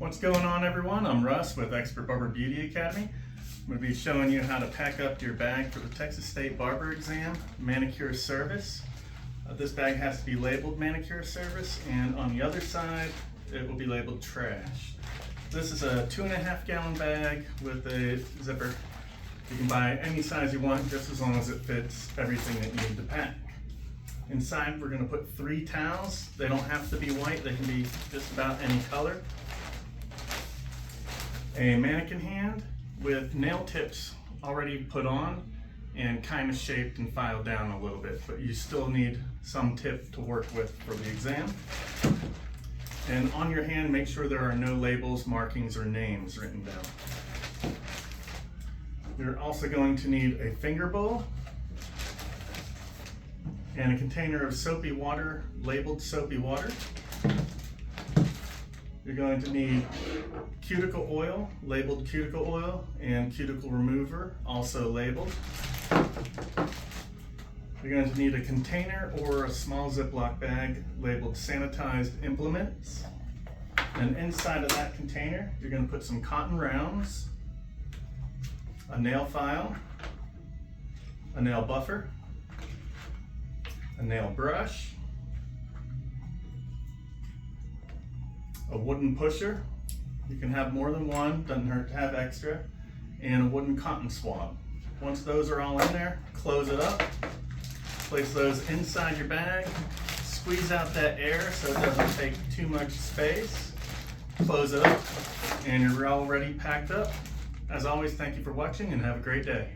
What's going on, everyone? I'm Russ with Expert Barber Beauty Academy. I'm going to be showing you how to pack up your bag for the Texas State Barber Exam Manicure Service. This bag has to be labeled Manicure Service, and on the other side it will be labeled Trash. This is a 2.5 gallon bag with a zipper. You can buy any size you want, just as long as it fits everything that you need to pack. Inside we're going to put 3 towels. They don't have to be white, they can be just about any color. A mannequin hand with nail tips already put on and kind of shaped and filed down a little bit, but you still need some tip to work with for the exam. And on your hand, make sure there are no labels, markings, or names written down. You're also going to need a finger bowl and a container of soapy water, labeled soapy water. You're going to need cuticle oil, labeled cuticle oil, and cuticle remover, also labeled. You're going to need a container or a small Ziploc bag labeled sanitized implements. And inside of that container, you're going to put some cotton rounds, a nail file, a nail buffer, a nail brush, a wooden pusher. You can have more than one, doesn't hurt to have extra, and a wooden cotton swab. Once those are all in there, close it up, place those inside your bag, squeeze out that air so it doesn't take too much space, close it up, and you're already packed up. As always, thank you for watching and have a great day.